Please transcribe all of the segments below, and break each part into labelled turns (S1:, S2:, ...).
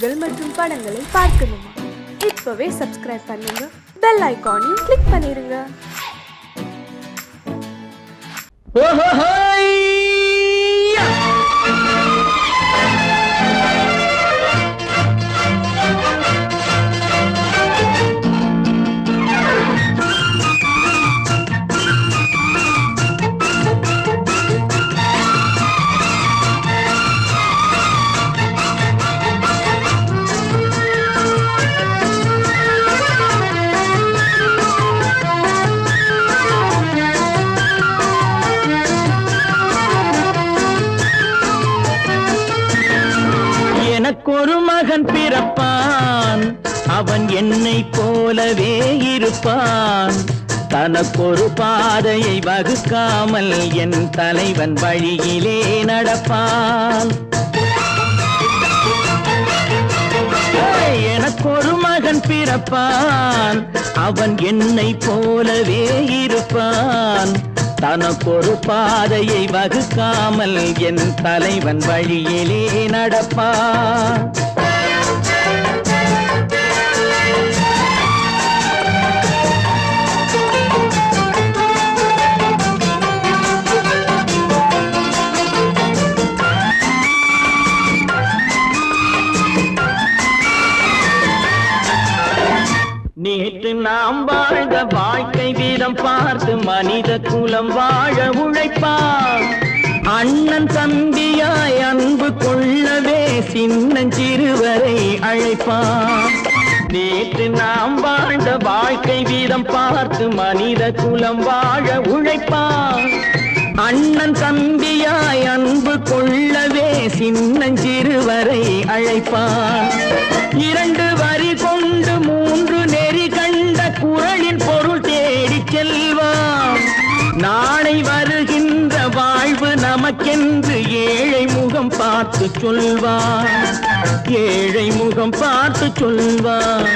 S1: நிகழ்ச்சிகள் மற்றும் படங்களை பார்க்கணுமா? இப்பவே சப்ஸ்கிரைப் பண்ணுங்க, பெல் ஐகானையும் கிளிக் பண்ணிருங்க.
S2: எனக்கொரு மகன் பிறப்பான், அவன் என்னை போலவே இருப்பான். தனக்கொரு பாதையை வகுக்காமல் என் தலைவன் வழியிலே நடப்பான். எனக்கொரு மகன் பிறப்பான், அவன் என்னை போலவே இருப்பான். தனக்கொரு பாதையை வகுக்காமல் என் தலைவன் வழியிலே நடப்பான். நேற்று நாம் வாழ்ந்த வாழ்க்கை வீதம் பார்த்து மனித குலம் வாழ உழைப்பான். அண்ணன் தம்பியாய் அன்பு கொள்ளவே சின்னஞ்சிறுவரை அழைப்பான். நேற்று நாம் வாழ்ந்த வாழ்க்கை வீதம் பார்த்து மனித குலம் வாழ உழைப்பான். அண்ணன் தம்பியாய் அன்பு கொள்ளவே சின்னஞ்சிறுவரை அழைப்பான். இரண்டு வரி கொண்டு மூன்று நெறி கண்ட குறளின் பொருள் தேடி செல்வான். நாளை வருகின்ற வாழ்வு நமக்கென்று ஏழை முகம் பார்த்து சொல்வான். ஏழை முகம் பார்த்து சொல்வான்.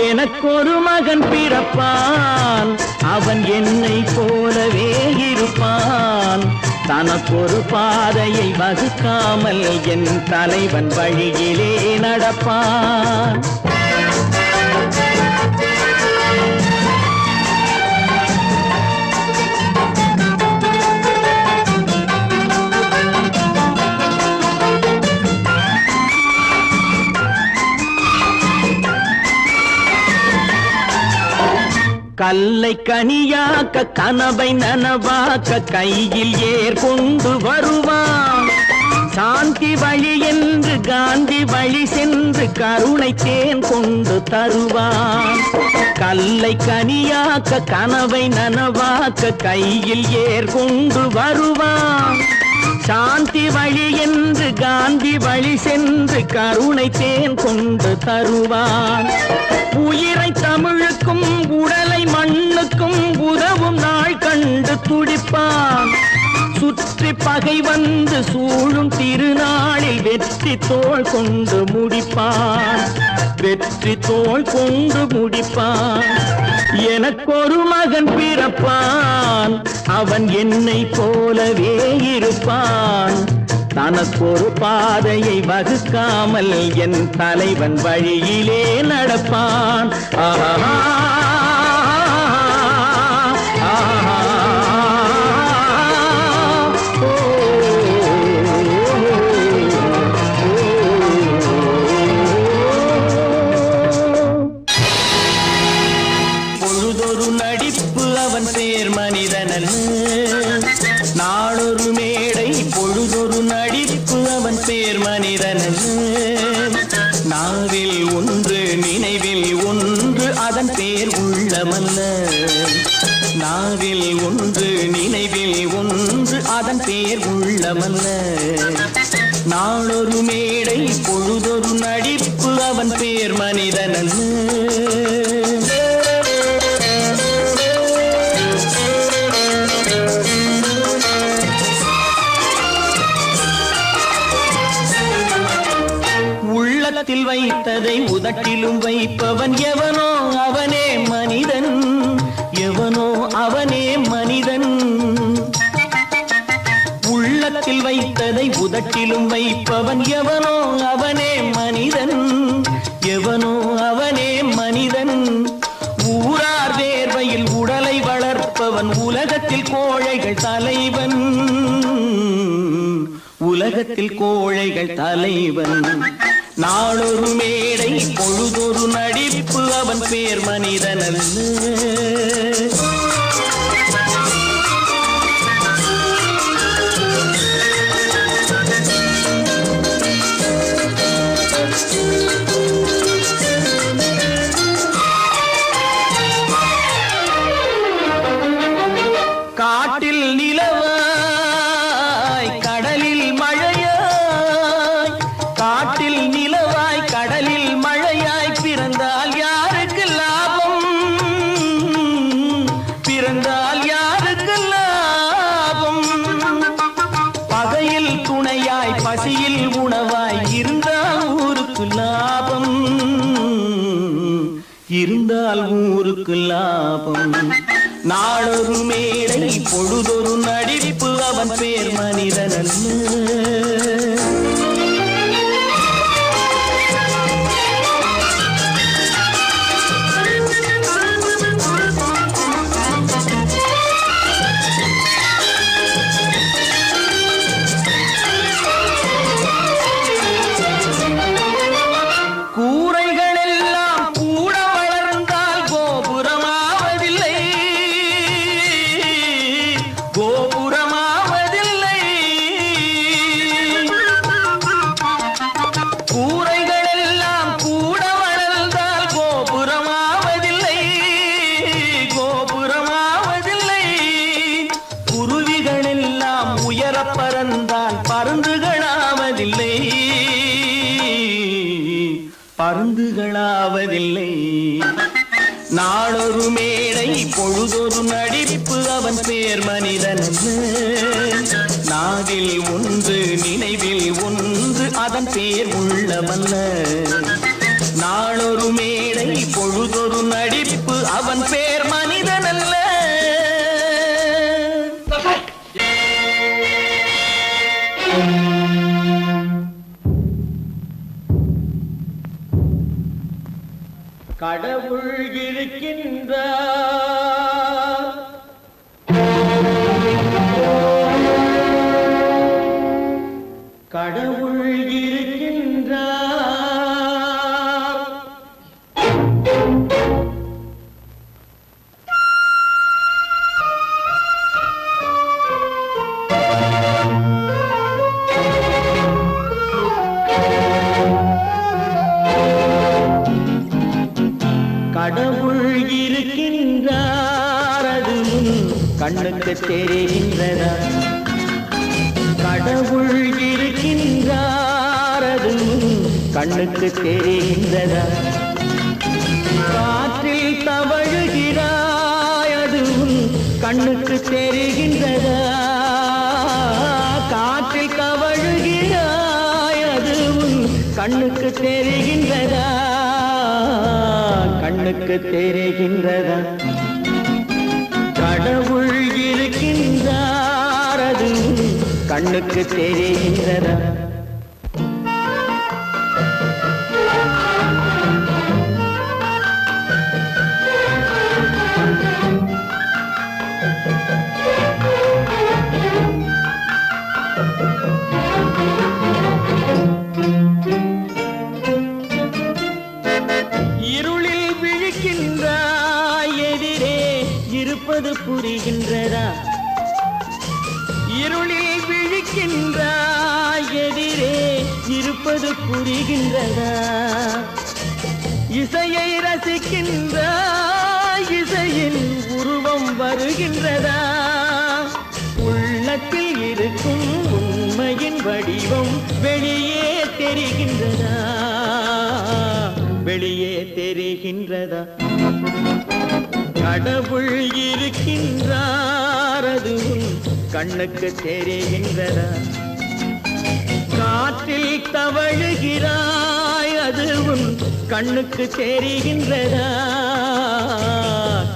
S2: எனக்கொரு மகன் பிறப்பான், அவன் என்னை போலவே இருப்பான். தனக்கொரு பாதையை வகுக்காமல் என் தலைவன் வழியிலே நடப்பான். கல்லை கனியாக்க கனவை நனவாக்க கையில் ஏற்கொண்டு வருவான். சாந்தி வழி என்று காந்தி வழி சென்று கருணை தேன் கொண்டு தருவான். கல்லை கனியாக்க கனவை நனவாக்க கையில் ஏற்கொண்டு வருவான். சாந்தி வழி என்று காந்தி வழி சென்று கருணை தேன் கொண்டு தருவான். உயிரை தமிழுக்கும் உடலை மண்ணுக்கும் உதவும் நாள் கண்டு துடிப்பான். சுற்றி பகை வந்து சூழும் திருநாளில் வெற்றி தோள் கொண்டு முடிப்பான். வெற்றி தோள் கொண்டு முடிப்பான். எனக்கொரு மகன் பிறப்பான், அவன் என்னை போலவே இருப்பான். தனக்கொரு பாதையை வகுக்காமல் என் தலைவன் வழியிலே நடப்பான். ஆஹா பொழுதொரு நடிப்பு அவன் பேர் மனிதனன். நாளொரு மேடை பொழுதொரு நடிப்பு அவன் பேர் மனிதனன். நாவில் ஒன்று நினைவில் ஒன்று அதன் பேர் உள்ளமல்ல. நாவில் ஒன்று நினைவில் ஒன்று அதன் பேர் உள்ளமல்ல. நாளொரு மேடை பொழுதொரு நடிப்பு அவன் பேர் மனிதனன். உள்ளத்தில் வைத்ததை உதட்டிலும் வைப்பவன் எவனோ அவனே மனிதன். எவனோ அவனே மனிதன். உள்ளத்தில் வைத்ததை உதட்டிலும் வைப்பவன் எவனோ அவனே மனிதன். உலகத்தில் கோழைகள் தலைவன். நாளொரு மேடை பொழுதொரு நடிப்பு அவன் பேர் மனிதனல்ல. காட்டில் நிலவாய் கடலில் மழையாய், காட்டில் நிலவாய் கடலில் மழையாய் பிறந்தால் யாருக்கு லாபம், பிறந்தால் யாருக்கு லாபம். பகையில் துணையாய் பசியில் உணவாய் இருந்தால் ஊருக்கு லாபம், இருந்தால் ஊருக்கு லாபம். நாளொரு மேடை பொழுதொரு நடிப்பு அவன் பேர் மனிதனல்ல. பறந்தான் பருந்துகளாவதில்லை, பருந்துகளாவதில்லை. நாளொரு மேடை பொழுதொரு நடிப்பு அவன் பேர் மனிதனல்ல. நாவில் ஒன்று நினைவில் ஒன்று அதன் பேர் உள்ளமல்ல. நாளொரு மேடை பொழுதொரு நடிப்பு அவன் பேர் மனிதனல்ல. கடவுள் இருக்கின்றார், கடவுள் இருக்கின்றார். கடவுள் இருக்கின்றார், அது கண்ணுக்கு தெரிகின்றதா? கடவுள் இருக்கின்றார், அது கண்ணுக்கு தெரிகின்றதா? காற்றில் தவழுகிறாய், அது கண்ணுக்கு தெரிகின்றதா? காற்றில் தவழுகிறாய், அது கண்ணுக்கு தெரிகின்றதா? கண்ணுக்கு தெரிகின்றதா? கடவுள் இருக்கின்றார், அது கண்ணுக்கு தெரிகின்றதா? இருளில் விழிக்கின்றாய், எதிரே இருப்பது புரிகின்றதா? இருளில் விழிக்கின்றாய், எதிரே இருப்பது புரிகின்றதா? இசையை ரசிக்கின்றாய், இசையின் உருவம் வருகின்றதா? உள்ளத்தில் இருக்கும் உண்மையின் வடிவம் வெளியே தெரிகின்றதா? வெளியே தெரிகின்றதா? கடவுள் இருக்கின்றார், அது கண்ணுக்கு தெரிகின்றதா? காற்றில் தவழுகிறாய், அது கண்ணுக்கு தெரிகின்றதா?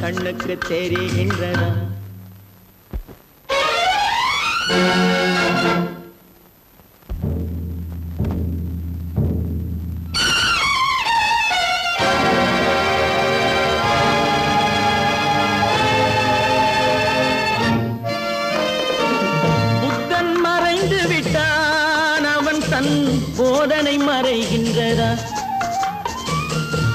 S2: கண்ணுக்கு தெரிகின்றதா? குறைகின்றதா?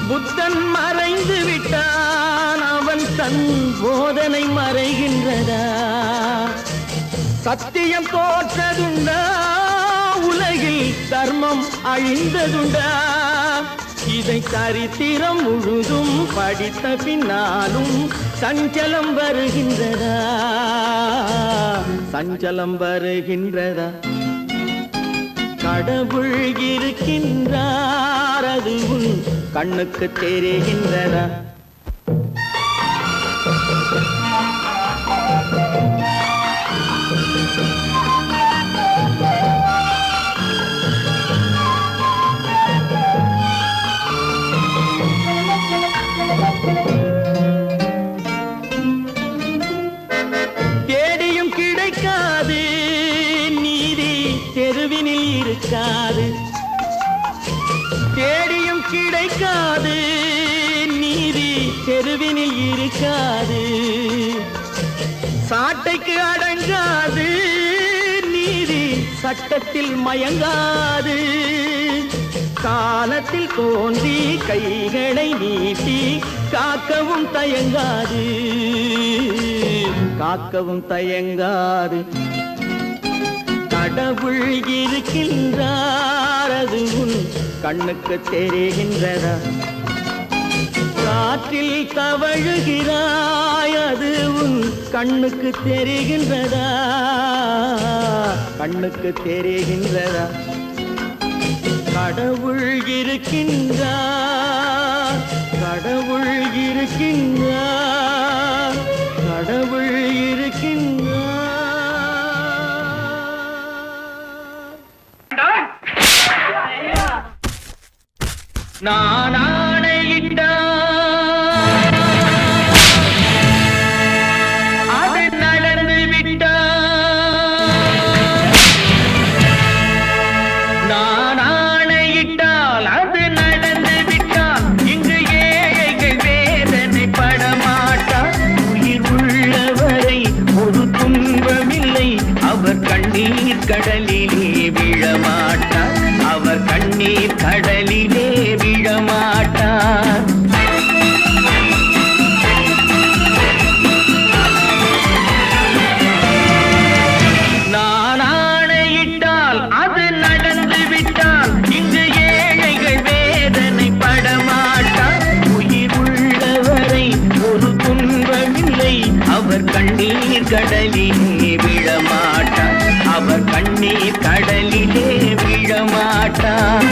S2: புத்தன் மறைந்து விட்டான், அவன் தன் போதனை மறைகின்றதா? சத்தியம் தோற்றதுண்டா? உலகில் தர்மம் அழிந்ததுண்டா? இதை சரித்திரம் முழுதும் படித்த பின்னாலும் சஞ்சலம் வருகின்றதா? சஞ்சலம் வருகின்றதா? கடவுள் இருக்கின்றார், அது உன் கண்ணுக்கு தெரிகின்றதா? தேடியும் கிடைக்காது நீதி, தெருவினில் இருக்காது. தேடியும் கிடைக்காது நீதி, தெருவினில் இருக்காது. சாட்டைக்கு அடங்காது நீதி, சட்டத்தில் மயங்காது. காலத்தில் தோன்றி கைகளை நீட்டி காக்கவும் தயங்காது, காக்கவும் தயங்காது. கடவுள் இருக்கின்றார், அது உன் கண்ணுக்கு தெரிகின்றதா? காற்றில் தவழுகிறாய், அது உன் கண்ணுக்கு தெரிகின்றதா? கண்ணுக்கு தெரிகின்றதா? கடவுள் இருக்கின்றார், கடவுள் இருக்கின்றார், கடவுள் இருக்கின்றார். நான் ஆணையிட்டான், அது நடந்து விட்டான். நான் ஆணையிட்டால் அது நடந்து விட்டால், இங்கு ஏழைகள் வேதனை படமாட்டார். உயிர் உள்ளவரை ஒரு துன்பமில்லை, அவர் கண்ணீர் கடலிலே விழமாட்டார். அவர் கண்ணீர் கடலிலே விழமாட்டார். நான் ஆணையிட்டால் அது நடந்து விட்டால், இங்கு ஏழைகள் வேதனை படமாட்டார். உயிர் உள்ளவரை ஒரு துன்பமில்லை, அவர் கண்ணீர் கடலிலே விழமாட்டார். அவர் கண்ணீர் கடலிலே விழமாட்டார்.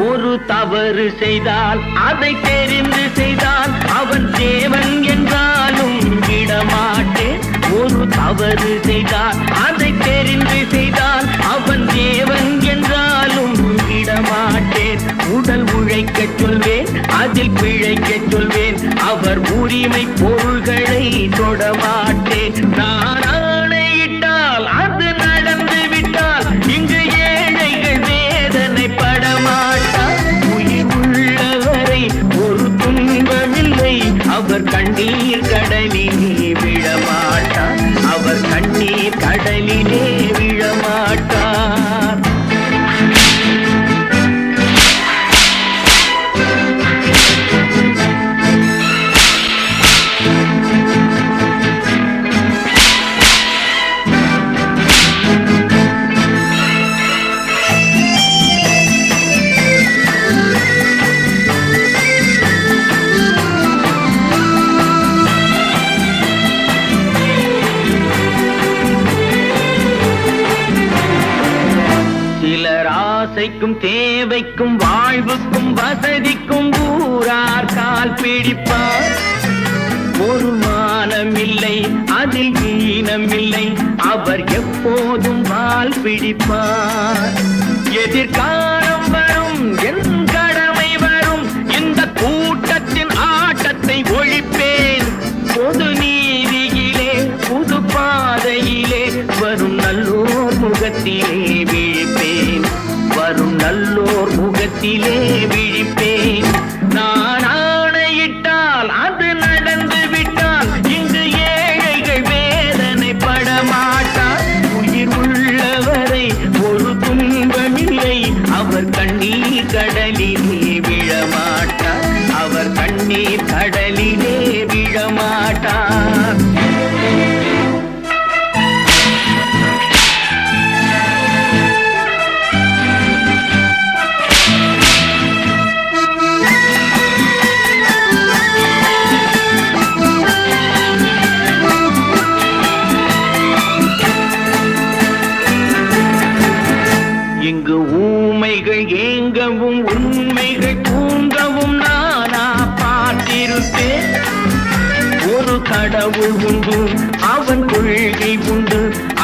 S2: ஒரு தவறு செய்தால் அதை தெரிந்து செய்தால், அவன் தேவன் என்றாலும் விடமாட்டேன். ஒரு தவறு செய்தால் அதை தெரிந்து செய்தால், அவன் தேவன் என்றாலும் விடமாட்டேன். உடல் உழைக்கச் சொல்வேன், அதில் பிழைக்கச் சொல்வேன், அவர் உரிமை பொருள்களை தொடமாட்டேன். நான் ஆணையிட்டால் அது நடந்து விட்டால், இங்கு ஏழைகள் வேதனை படமாட்டார். உயிர் உள்ளவரை ஒரு துன்பமில்லை, அவர் கண்ணீர் கடலிலே விழமாட்டார். அவர் கண்ணீர் கடலிலே விழமாட்டார். ஆசைக்கும் தேவைக்கும் வாழ்வுக்கும் வசதிக்கும் ஊரார் கால் பிடிப்பார். ஒரு மானமில்லை, அதில் ஈனமில்லை, அவர் எப்போதும் வால் பிடிப்பார். எதிர்காலம் வரும், என் கடமை வரும், இந்த கூட்டத்தின் ஆட்டத்தை ஒழிப்பேன். பொது நீதியிலே புது பாதையிலே வரும் நல்லோர் முகத்திலே விழிப்பேன். வரும் நல்லோர் முகத்திலே விழிப்பேன். நான் ஆணையிட்டால் அது நடந்து விட்டால், இங்கு ஏழைகள் வேதனை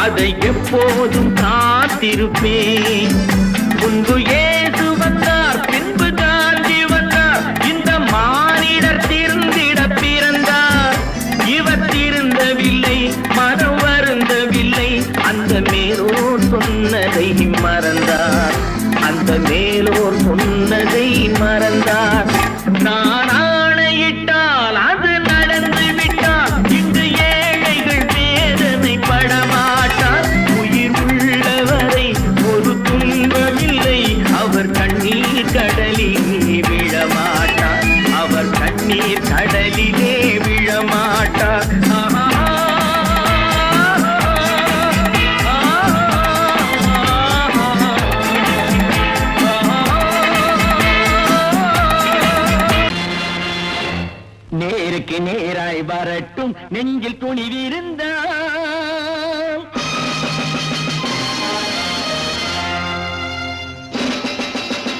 S2: அதை எப்போதும் காத்திருப்பேன். முன்பு இயேசு வந்தார், பின்பு காந்தி வந்தார், இந்த மானிடர் திருந்திட பிறந்தார். இவர் திருந்தவில்லை, மனம் வருந்தவில்லை, அந்த மேலோர் சொன்னதை மறந்தார், அந்த மேலோர் சொன்னதை மறந்தார். நான் ஆணையிட்டால் அது நடந்து விட்டால் இன்று ஏழைகள் வேதனை படமாட்டார். உயிர் உள்ளவரை ஒரு துன்பமில்லை, அவர் கண்ணீர் கடலிலே விழமாட்டார், அவர் கண்ணீர் கடலிலே விழமாட்டார். நேருக்கு நேராய் வரட்டும், நெஞ்சில் துணிவிருந்தால்.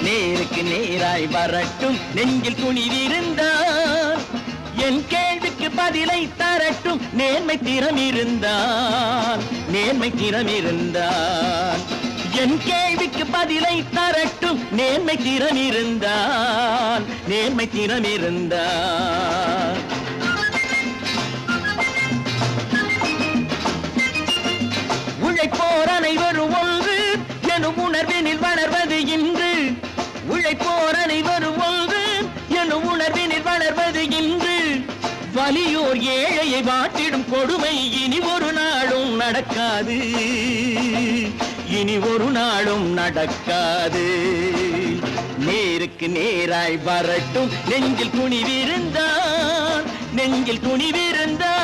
S2: நேருக்கு நேராய் வரட்டும், நெஞ்சில் துணிவிருந்தால். என் கேள்விக்கு பதிலை தரட்டும், நேர்மை திறம் இருந்தால், நேர்மை திறம் இருந்தால். என் கேள்விக்கு பதிலை தரட்டும், நேர்மை திறம் இருந்தால், நேர்மை திறம் இருந்தால். உழைப்போர் அனைவரும் ஒன்று எனும் உணர்வினில் வளர்வது இன்று. உழைப்போர் அனைவரும் ஒன்று எனும் உணர்வினில் வளர்வது இன்று. வலியோர் ஏழையை வாட்டிடும் கொடுமை இனி ஒரு நாளும் நடக்காது, இனி ஒரு நாளும் நடக்காது. நேருக்கு நேராய் வரட்டும், நெஞ்சில் துணிவிருந்தால், நெஞ்சில் துணிவிருந்தால்.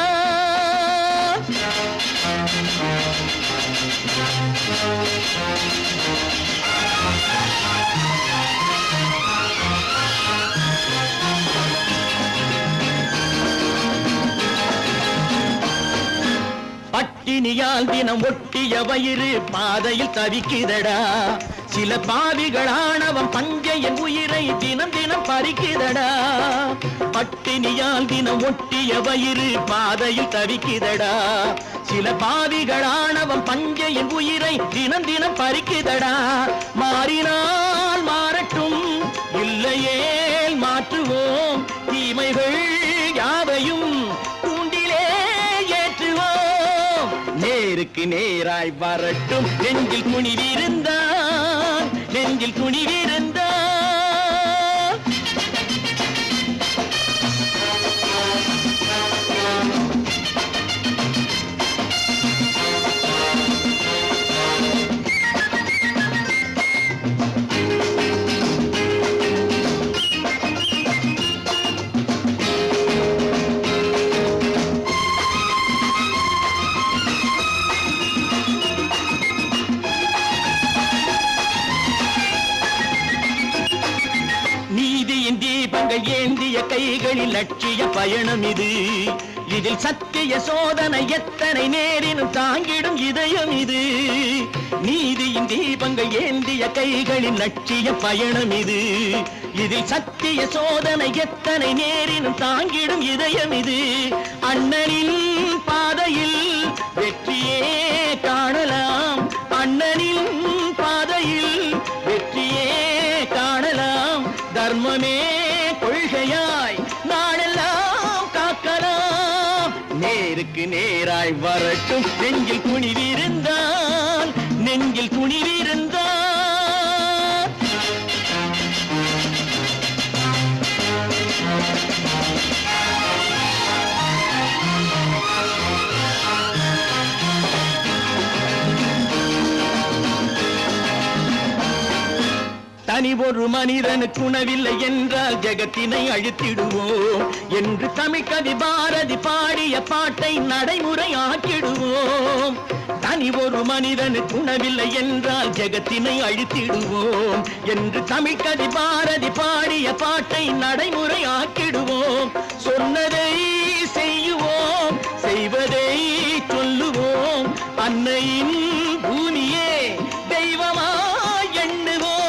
S2: பட்டினியால் தினம் ஒட்டிய வயிறு பாதையில் தவிக்குதடா. சில பாவிகளானவன் பஞ்சையின் உயிரை தினம் தினம் பறிக்குதடா. பட்டினியால் தினம் ஒட்டிய வயிறு பாதையில் தவிக்குதடா. சில பாவிகளானவன் பஞ்சையின் உயிரை தினம் தினம் பறிக்குதடா. மாறினால் மாறட்டும், இல்லையே மாற்றுவோம், தீமைகள் யாவையும் தூண்டிலே ஏற்றுவோம். நேருக்கு நேராய் வரட்டும், நெஞ்சில் துணிவிருந்தால், நெஞ்சில் துணிவிருந்தால். தீபங்கள் ஏந்திய கைகளில் லட்சிய பயணம் இது. இதில் சத்திய சோதனை எத்தனை நேரினும் தாங்கிடும் இதயம் இது. நீதியின் தீபங்கள் ஏந்திய கைகளில் லட்சிய பயணம் இது. இதில் சத்திய சோதனை எத்தனை நேரினும் தாங்கிடும் இதயம் இது. அண்ணனின் பாதையில் வெற்றியே காணலாம், அண்ணனின் பாதையில் வெற்றியே காணலாம். தர்மமே கொள்கையாய் நாளெல்லாம் காக்கலாம். நேருக்கு நேராய் வரட்டும், நெஞ்சில் துணிவிருந்தால், நெஞ்சில் துணிவிருந்தால். தனி ஒரு மனிதனுக்கு உணவில்லை என்றால் ஜெகத்தினை அழித்திடுவோம் என்று தமிழ்கவி பாரதி பாடிய பாட்டை நடைமுறையாக்கிடுவோம். தனி ஒரு மனிதனுக்கு உணவில்லை என்றால் ஜெகத்தினை அழித்திடுவோம் என்று தமிழ்கவி பாரதி பாடிய பாட்டை நடைமுறையாக்கிடுவோம். சொன்னதை செய்யுவோம், செய்வதை சொல்லுவோம், அன்னையின் பூமியே தெய்வமா எண்ணுவோம்.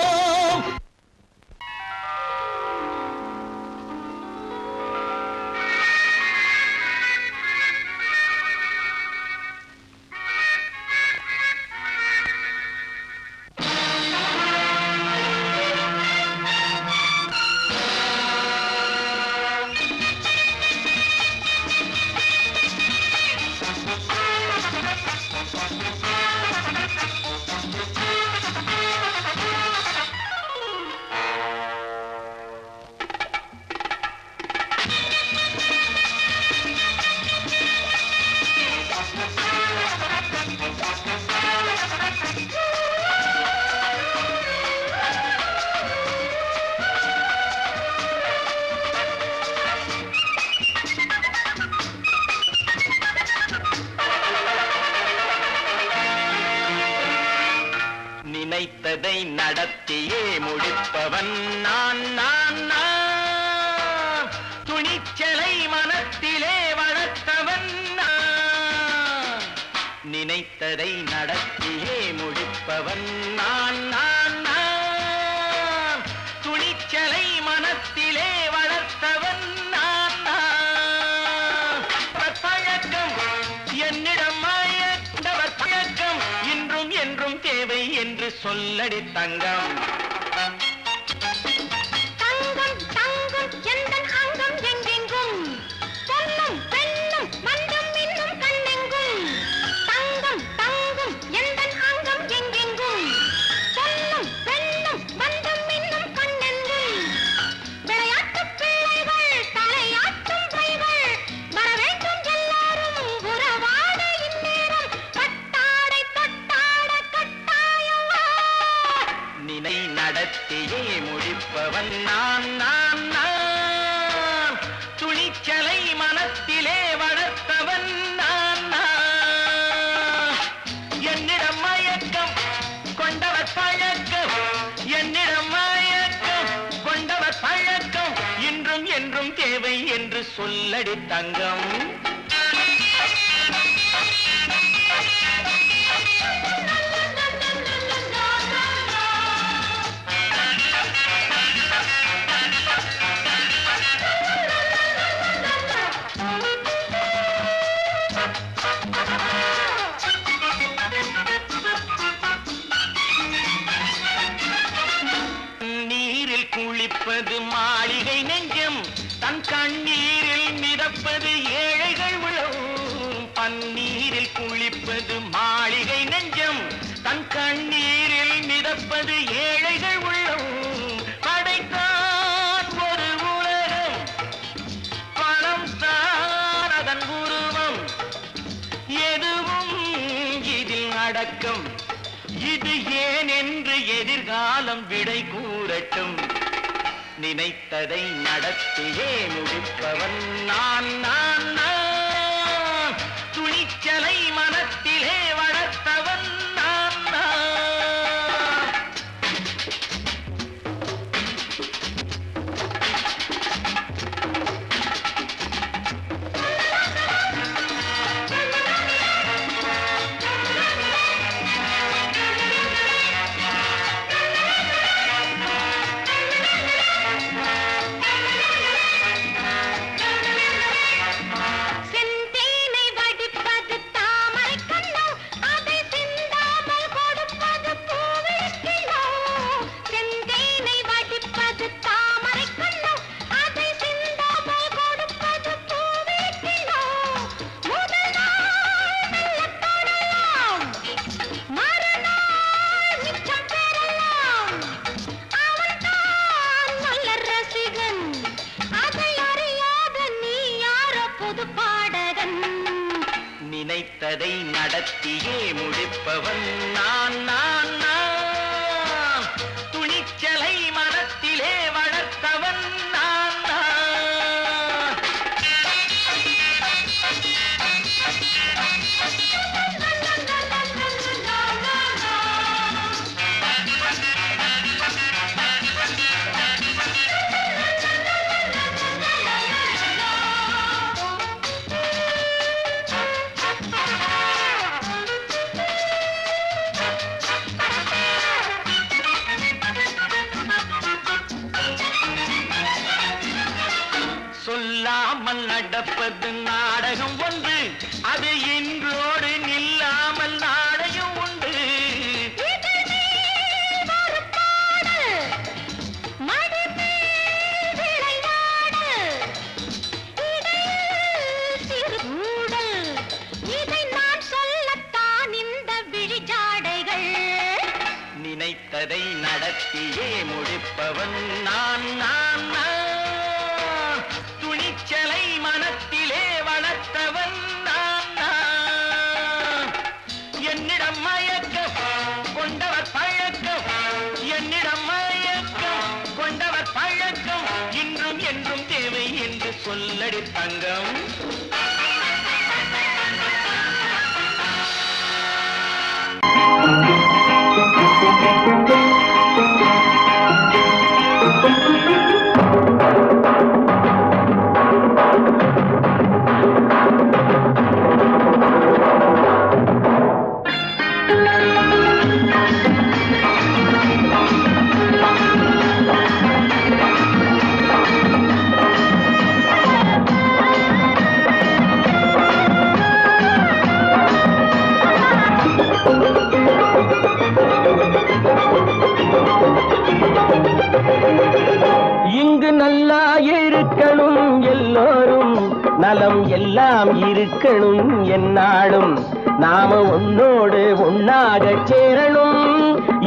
S2: நினைத்ததை நடத்தியே முடிப்பவன் நான் நான் நான். துணிச்சலை மனத்திலே வளர்த்தவன் நான். நினைத்ததை நடத்தியே முடிப்பவன் நான் நான் நான். துணிச்சலை மனத்திலே வளர்த்தவன் நான் நான். பழக்கம் என்னிடம் மாயவர் பழக்கம் இன்றும் என்றும் தேவை என்று சொல்லடி தங்கம்.
S3: தங்கம் தங்கம் எந்தன் அங்கம் எங்கெங்கும் பொன்னும் பெண்ணும் மந்தம் இன்னும் கண்ணெங்கும். தங்கம் தங்கம் எந்தன் அங்கம் எங்கெங்கும் பொன்னும் பெண்ணும் மந்தம் இன்னும் கண்ணெங்கும். விளையாட்டு பிள்ளைகள் தலையாட்டும் கைகள் வர வேண்டும் எல்லாரும் உறவாட இந்நேரம் கட்டாடை தொட்டாட கட்டாயவா.
S2: நினை நடத்தியே முடிப்பவன் நான் நான் நான். துணிச்சலை மனத்திலே வளர்த்தவன் நான் நான். என்னிடம் மயக்கம் கொண்டவர் பழக்கம் என்னிடம் மயக்கம் கொண்டவர் பழக்கம் இன்றும் என்றும் தேவை என்று சொல்லடி தங்கம். நீரில் குளிப்பது மாளிகை நெஞ்சம் தன் கண்ணீரில் மிதப்பது ஏழைகள் உளம். பன்னீரில் குளிப்பது மாளிகை நெஞ்சம் தன் கண்ணீரில் மிதப்பது ஏழைகள் உள்ளம். படைத்தான் ஒரு உலகம் பணம் தான் அதன் உருவம். எதுவும் இதில் அடக்கம். இது ஏன் என்று எதிர்காலம் விடை கூறட்டும். நினைத்ததை நடத்தியே முடிப்பவன் நான் நான் நான். துணிச்சலை மனத்திலே வளர்த்தவன் நான் நான்.
S3: செந்தேனை வடிப்பது தாமரை கண்ணோ அதை சிந்தாமல் கொடுப்பது பூவிழிக்கிலோ. செந்தேனை வடிப்பது தாமரை கண்ணோ அதை சிந்தாமல் கொடுப்பது பூவிழிக்கிலோ. முதல் நாள் மெல்ல தொடலாம் மறுநாள் மிச்சம் பெறலாம். அவன்தான் நல்ல ரசிகன் அதை அறியாத நீ யாரோ புது பாடகன்.
S2: நினைத்ததை நடத்தியே முடிப்பவன் நான் நான் நான். துணிச்சலை மனத்திலே வளர்த்தவன் நான் நான். சொல்லாமல் நடப்பது நாடகம் ஒன்று. அது இன்றோடு நில்லாமல் நாளையும் உண்டு.
S3: இதழ் மேல் ஒரு பாடு, மடி மேல் விளையாடு, இடையில் சிறு ஊடல், இதை நான் சொல்லத்தான் இந்த விழிஜாடைகள்.
S2: நினைத்ததை நடத்தியே முடிப்பவன் நான் நான் நான். துணிச்சலை மனத்திலே வளர்த்தவன் நான் நான். என்னிடம் மயக்கம் கொண்டவர் பழக்கம் என்னிடம் மயக்கம் கொண்டவர் பழக்கம் இன்றும் என்றும் தேவை என்று சொல்லடி தங்கம். நலம் எல்லாம் இருக்கணும் என்னாலும் நாம உன்னோடு ஒன்னாக சேரணும்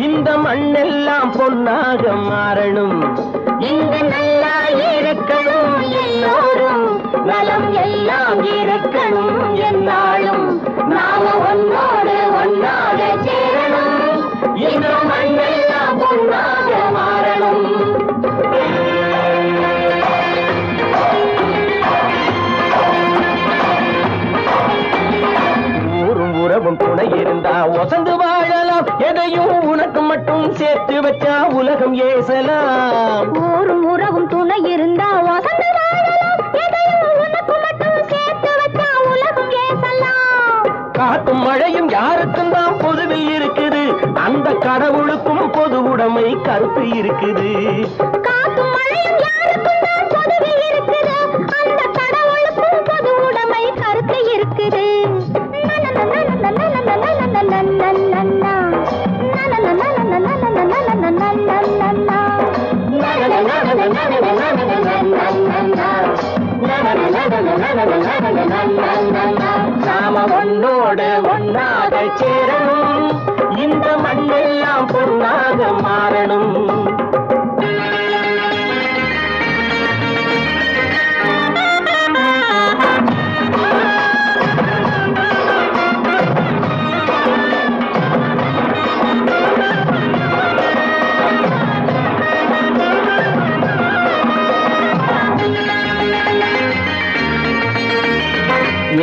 S2: இந்த மண்ணெல்லாம் பொன்னாக மாறணும் இங்கு நல்லா இருக்கணும் எல்லோரும் நலம் எல்லாம் இருக்கணும் என்னாலும் நாம உன்னோடு ஒன்னாக சேரணும் இந்த மண்ணெல்லாம் பொன்னாக மாறணும் உறவும் துணை இருந்தா ஒசந்து வாழலாம் எதையும் உனக்கு மட்டும் சேர்த்து வச்சா உலகம் ஏசலாம்
S3: ஊரும் உறவும் துணை இருந்தா வசந்து வாழலாம் எதையும் உனக்கு மட்டும் சேர்த்து வச்சா உலகம் ஏசலாம்
S2: காத்தும் மழையும் யாருக்கும் தான் பொதுவில் இருக்குது அந்த கடவுளுக்கும் பொது உடைமை கருத்து இருக்குது
S3: காத்தும் மழையும் யாருக்கும் தான் பொதுவில் இருக்குது அந்த கடவுளுக்கும் பொது உடைமை கருத்து இருக்குது
S2: நாம ஒன்னோடு ஒன்னாக சேரணும் இந்த மண்ணெல்லாம் பொன்னாக மாறணும்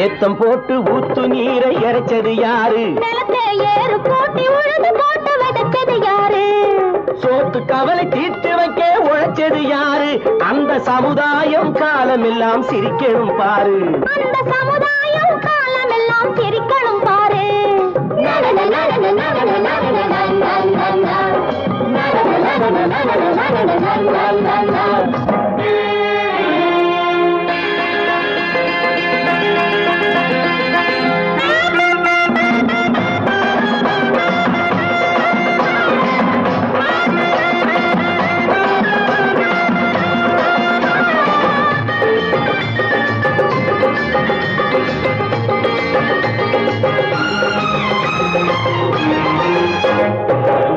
S2: ஏத்தம் போட்டு ஊத்து நீரை இறைச்சது யாரு
S3: நிலத்தை ஏறு போட்டி உழுது போட்டு விதைச்சது யாரு
S2: சோத்து கவலை தீர்த்து வைக்க உழைச்சது யாரு அந்த சமுதாயம் காலமெல்லாம் சிரிக்கணும் பாரு
S3: அந்த சமுதாயம் காலமெல்லாம் சிரிக்கணும் பாரு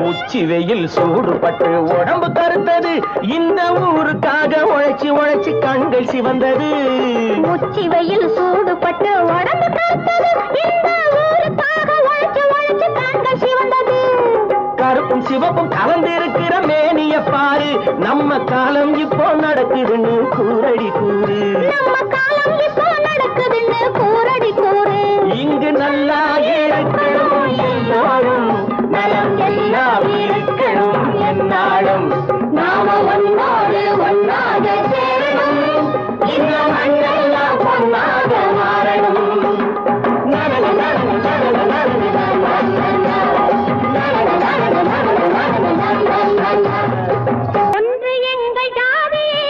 S2: உச்சி வெயில் சூடுபட்டு உடம்பு கருத்தது இந்த ஊருக்காக உழைச்சி உழைச்சி கண்கள் சிவந்தது
S3: உச்சி வெயில் சூடுபட்டு உடம்பு கருத்தது இந்த ஊருக்காக உழைச்சு உழைச்சு கண்கள் சிவந்தது
S2: கருப்பும் சிவப்பும் கலந்திருக்கிற மேனிய பாரு நம்ம காலம் இப்போ நடக்குதுன்னு கூரடி கூறு
S3: நம்ம காலம் இப்போ நடக்குதுன்னு கூரடி கூறு
S2: இங்கு நல்லா இருக்கணும் எல்லோரும் நலம் எல்லாம் இருக்கணும் என்னாலும் நாம ஒன்னோடு ஒன்னாக சேரணும் இந்த மண்ணெல்லாம் பொன்னாக மாறணும்
S3: ஒன்று எங்கள் ஜாதியே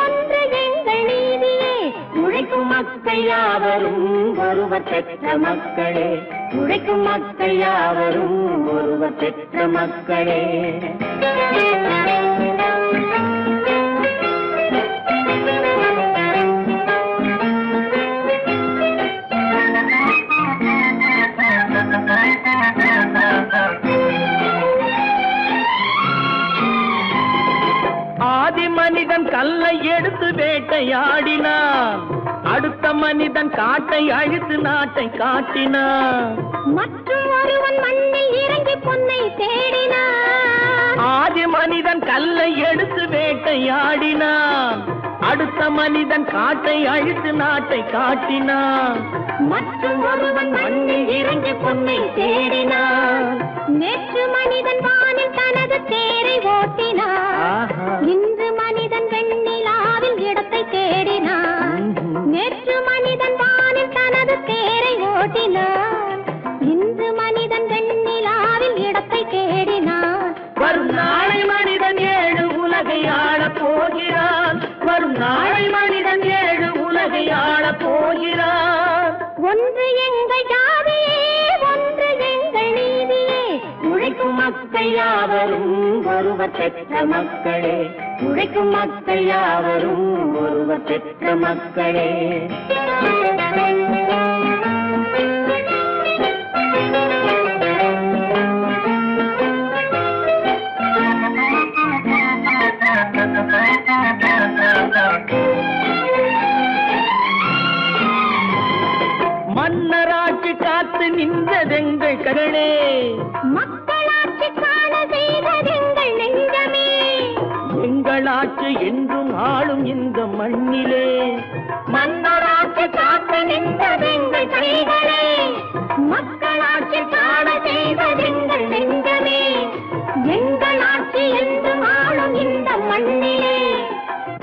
S3: ஒன்று எங்கள் நீதியே உழைக்கும் மக்கள் யாவரும் ஒருவர் பெற்ற மக்களே உழைக்கும் மக்கள் யாவரும் ஒருவர் பெற்ற மக்களே
S2: ஆதி மனிதன் கல்லை எடுத்து வேட்டையாடினான் அடுத்த மனிதன் காட்டை அழித்து நாட்டை காட்டினான்
S3: மற்றும் ஒருவன் மண்ணில் இறங்கி பொன்னை தேடினான்
S2: ஆதி மனிதன் கல்லை எடுத்து வேட்டையாடினான் அடுத்த மனிதன் காட்டை அழித்து நாட்டை காட்டினான்
S3: மற்றும் ஒருவன் மண்ணில் இறங்கி பொன்னை தேடினான் நேற்று மனிதன் வானில் தனது தேரை ஓட்டினான் இன்று மனிதன் வெண்ணிலாவில் இடத்தை தேடினான் நேற்று மனிதன் வானில் தனது தேரை ஓட்டினான் இன்று மனிதன் வெண்ணிலாவில் இடத்தை தேடினான்
S2: வரும் நாளை மனிதன் ஏழு உலகை ஆளப் போகிறான் வரும் நாளை மனிதன் ஏழு உலகை ஆளப் போகிறான்
S3: ஒன்று எங்கள் ஜாதியே ஒன்று எங்கள் நீதியே உழைக்கும் மக்கள்
S2: மக்கள் யாவரும் ஒருவர் பெற்ற மக்களே, உழைக்கும் மக்கள் யாவரும் ஒருவர் பெற்ற மக்களே. மன்னராட்சி காத்து நின்றதெங்கள் கரளே,
S3: மக்களாட்சி காண செய்ததெங்கள் நெஞ்சமே.
S2: எங்களாட்சி என்றும் ஆளும் இந்த மண்ணிலே, மன்னராட்சி காத்து நின்றதெங்கள் கைகளே,
S3: மக்களாட்சி காண செய்ததெங்கள் நெஞ்சமே. எங்களாட்சி என்றும் ஆளும் இந்த மண்ணிலே,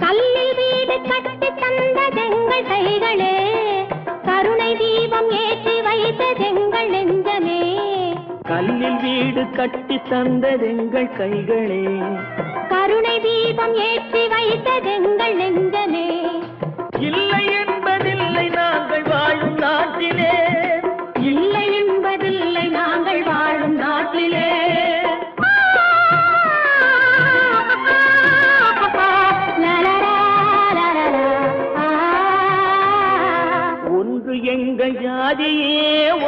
S3: கல்லில் வீடு கட்டி தந்ததெங்கள் கைகளே, கருணை தீபம் ஏற்றி வைத்ததெங்கள் நெஞ்சமே.
S2: கல்லில் வீடு கட்டி தந்ததெங்கள் கைகளே,
S3: கருணை தீபம் ஏற்றி வைத்ததெங்கள் நெஞ்சமே.
S2: இல்லை என்பதில்லை நாங்கள் வாழும் நாட்டிலே,
S3: இல்லை என்பதில்லை நாங்கள் வாழும் நாட்டிலே.
S2: ஒன்று எங்கள் ஜாதியே,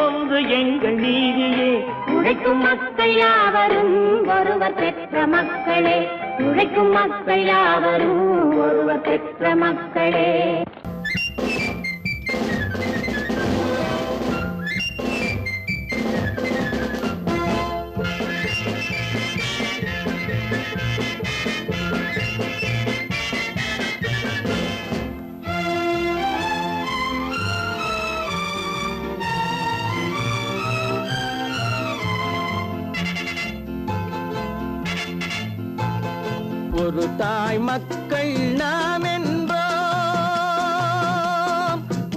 S2: ஒன்று எங்கள் நீதியே,
S3: உழைக்கும் மக்கள் யாவரும் ஒருவர் பெற்ற மக்களே, உழைக்கும் மக்கள் யாவரும் ஒருவர் பெற்ற மக்களே.
S2: ஒரு தாய் மக்கள் நாம் என்போம்,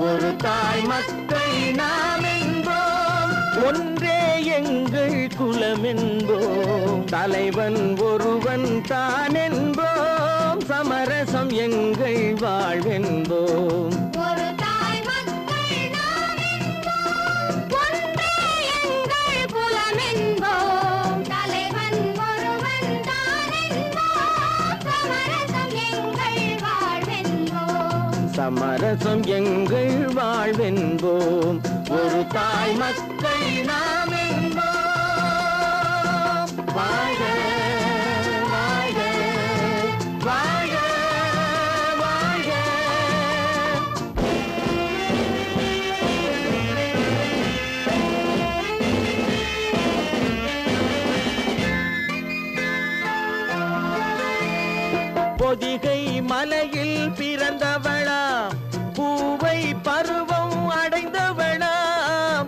S2: ஒரு தாய் மக்கள் நாம் என்போம், ஒன்றே எங்கள் குலம் என்போம், தலைவன் ஒருவன் தான் என்போம், சமரசம் எங்கள் வாழ்வென்போம்.
S3: ஒரு தாய் மக்கள் நாம் என்போம், ஒன்றே எங்கள் குலம் என்போம், தலைவன் ஒருவன் தான் என்போம், சமரசம் எங்கள் வாழ்வென்போம்.
S2: சமரசம் எங்கள் வாழ்வென்போம். ஒரு தாய் மக்கள் நாம் என்போம். வாழ்க வாழ்க வாழ்க வாழ்க. பொதிகை மலையில் பிறந்தவளா, பூவை பருவம் அடைந்தவளா,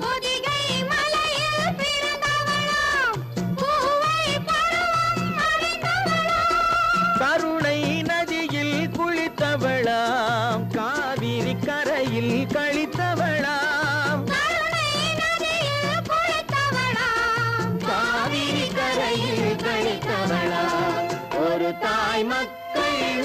S3: பொதிகை மலையில் பிறந்தவளாம், பூவை பருவம் அடைந்தவளாம்.
S2: கருணை நதியில் குளித்தவளாம், காவிரி கரையில் கழித்தவளாம்,
S3: கருணை நதியில் குளித்தவளாம்,
S2: காவிரி கரையில் கழித்தவளாம். ஒரு தாய் மக்கள்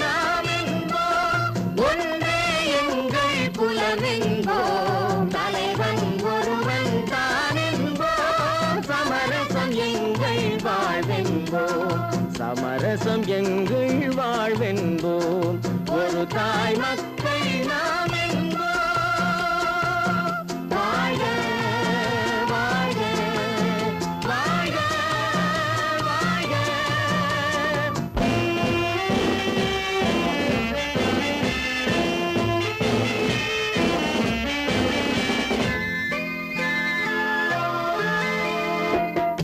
S2: நாம் என்போம், ஒன்றே எங்கள் குலம் என்போம், தலைவன் ஒருவன் தான் என்போம், சமரசம் எங்கள் வாழ்வென்போம், சமரசம் எங்கள் வாழ்வென்போம். ஒரு தாய் மக்கள் நாம் என்போம். வாழ்க வாழ்க வாழ்க வாழ்க.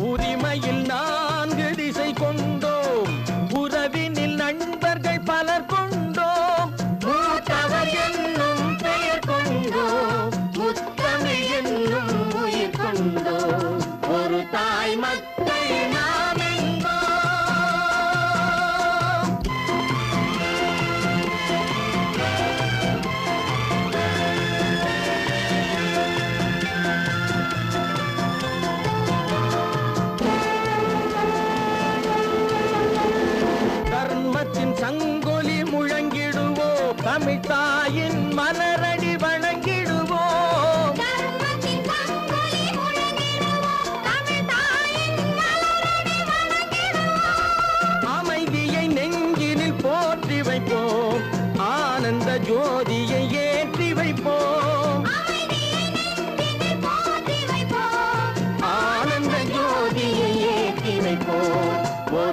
S2: உரிமையில் 4 திசை கொண்டோம், உறவினில் நண்பர்கள் பலர் கொண்டோம், மூத்தவர் என்னும் பெயர் கொண்டோம், முத்தமிழ் என்னும் உயிர் கொண்டோம். ஒரு தாய் மக்கள் நாம் என்போம். தர்மத்தின் சங்கொலி முழங்கிடுவோம், தமிழ் தாயின் மலரடி வணங்கிடுவோம்,
S3: தர்மத்தின் சங்கொலி முழங்கிடுவோம், தமிழ் தாயின் மலரடி வணங்கிடுவோம்.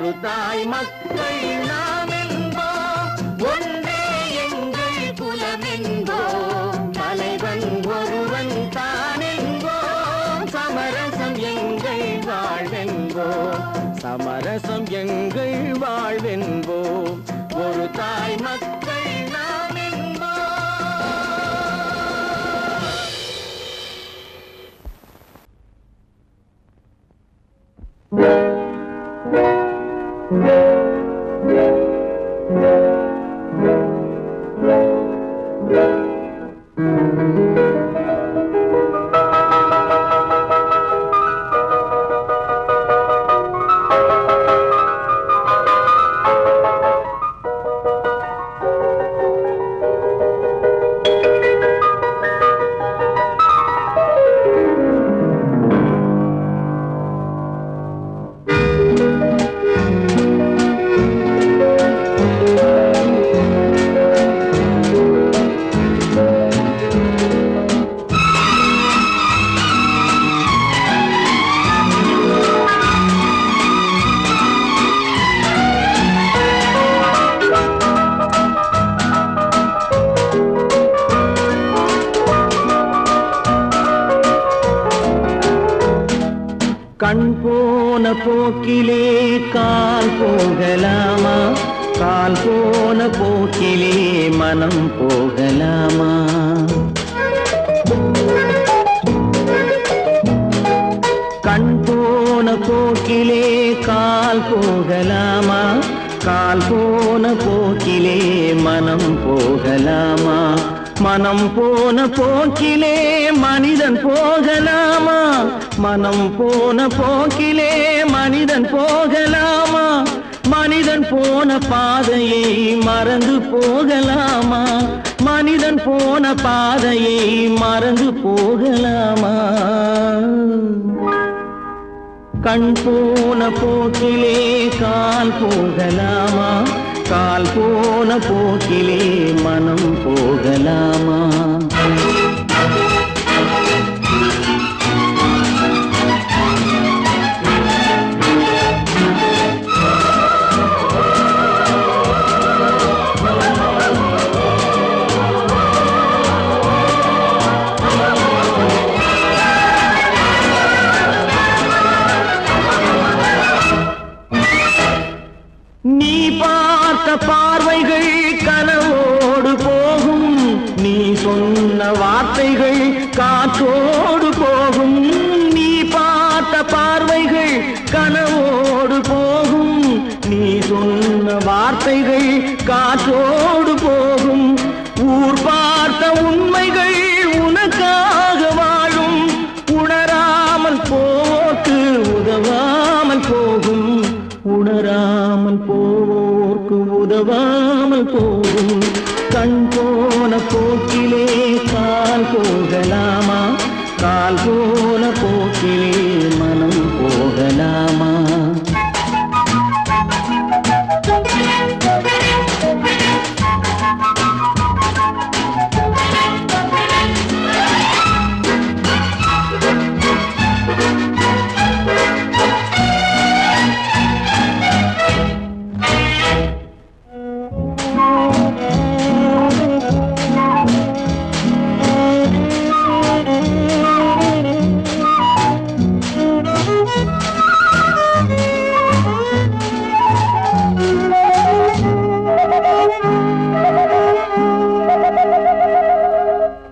S4: ஒரு தாய் மக்கள் நாம் என்போம், ஒன்றே எங்கள் குலம் என்போம், தலைவன் ஒருவன் தான் என்போம், சமரசம் எங்கள் வாழ்வென்போம், சமரசம் எங்கள் வாழ்வென்போம், ஒரு தாய் மக்கள் நாம் என்போம். கண் போன போக்கிலே கால் போகலாமா, கால் போன போக்கிலே மனம் போகலாமா, கண் போன போக்கிலே கால் போகலாமா, கால் போன போக்கிலே மனம் போகலாமா, மனம் போன போக்கிலே மனிதன் போகலாமா, மனம் போன போக்கிலே மனிதன் போகலாமா, மனிதன் போன பாதையை மறந்து போகலாமா, மனிதன் போன பாதையை மறந்து போகலாமா, கண் போன போக்கிலே கால் போகலாமா, கால் போன போக்கிலே மனம் போகலாமா. நீ பார்த்த பார்வைகள் கனவோடு போகும், நீ சொன்ன வார்த்தைகள் காற்றோடு போகும், நீ பார்த்த பார்வைகள் கனவோடு போகும், நீ சொன்ன வார்த்தைகள் காற்றோடு போகும், ஊர் பார்த்த உண்மைகள் உனக்காக வாழும், உணராமல் போக்கு உதவாமல் போகும், உணராமல் போவோர்க்கு உதவாமல் போகும், கண் போன போக்கிலே கால் போகலாமா, கால் போன போக்கிலே மனம் போகலாமா.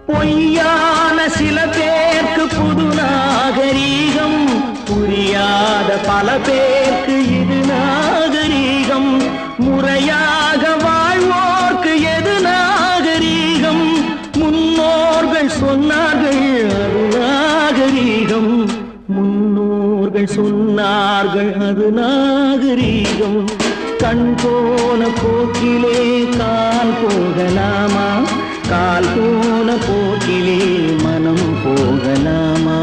S4: பொய்யான சில பேருக்கு புது நாகரீகம், புரியாத பல பேருக்கு இது நாகரீகம், முறையாக வாழ்வோர்க்கு எது நாகரீகம், முன்னோர்கள் சொன்னார்கள் அது நாகரீகம், முன்னோர்கள் சொன்னார்கள் அது நாகரீகம், கண் போன போக்கிலே கால் போகலாமா, கால் போன போக்கிலே மனம் போகலாமா.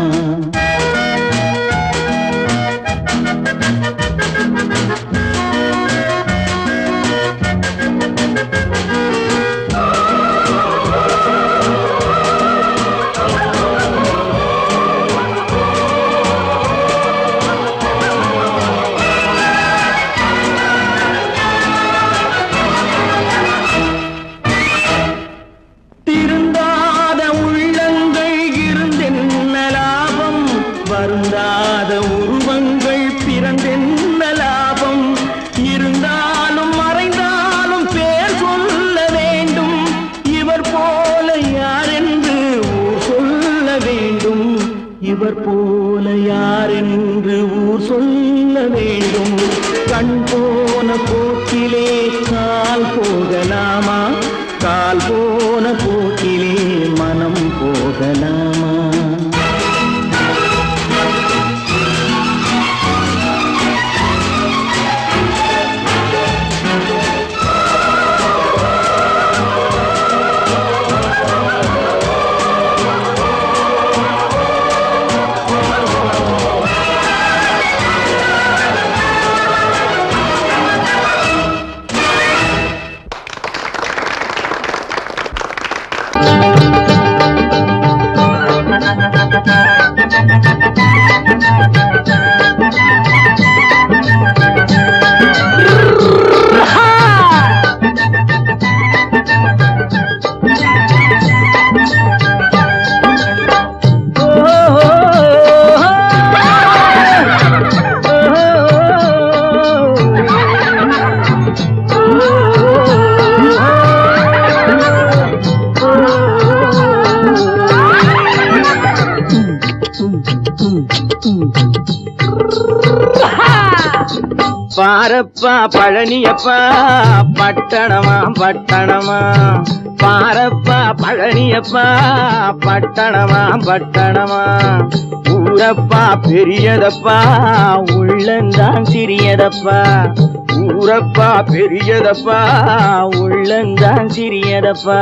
S4: சொல்ல வேண்டும். கண் போன போக்கிலே கால் போகலாமா? கால் போன போக்கிலே மனம் போகலாமா? பாரப்பா பழனியப்பா பட்டணமா பட்டணமா, பாரப்பா பழனியப்பா பட்டணமா பட்டணமா, ஊரப்பா பெரியதப்பா உள்ளந்தான் சிறியதப்பா, ஊரப்பா பெரியதப்பா உள்ளந்தான் சிறியதப்பா,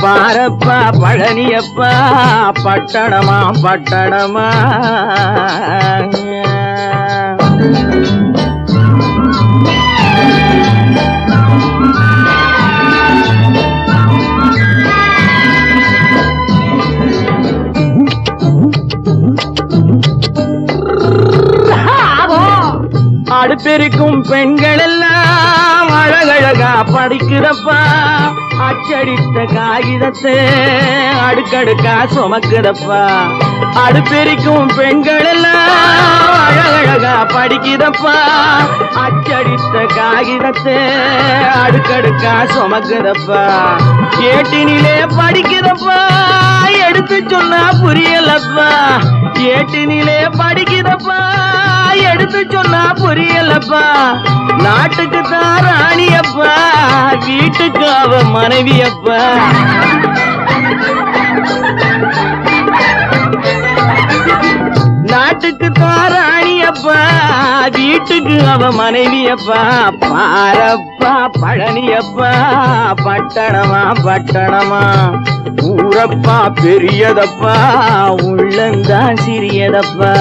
S4: பாரப்பா பழனியப்பா பட்டணமா பட்டணமா. அடுப்பெருக்கும் பெண்கள் எல்லாம் அழகழகா படிக்கிறப்பா, அச்சடித்த காகிதத்தை அடுக்கடுக்கா சுமக்குதப்பா, அடுப்பெருக்கும் பெண்கள் எல்லாம் அழகழகா படிக்கிறப்பா, அச்சடித்த காகிதத்தை அடுக்கடுக்கா சுமக்குதப்பா, ஏட்டினிலே படிக்கிறப்பா எடுத்து சொன்னா புரியலப்பா, ஏட்டினிலே படிக்கிறப்பா எடுத்து சொன்னா புரியலப்பா, நாட்டுக்கு தான் ராணியப்பா வீட்டுக்கு அவ மனைவியப்பா, நாட்டுக்கு தான் ராணியப்பா வீட்டுக்கு அவ மனைவியப்பா, பாரப்பா பழனியப்பா பட்டணமா பட்டணமா, ஊரப்பா பெரியதப்பா உள்ளந்தான் சிறியதப்பா,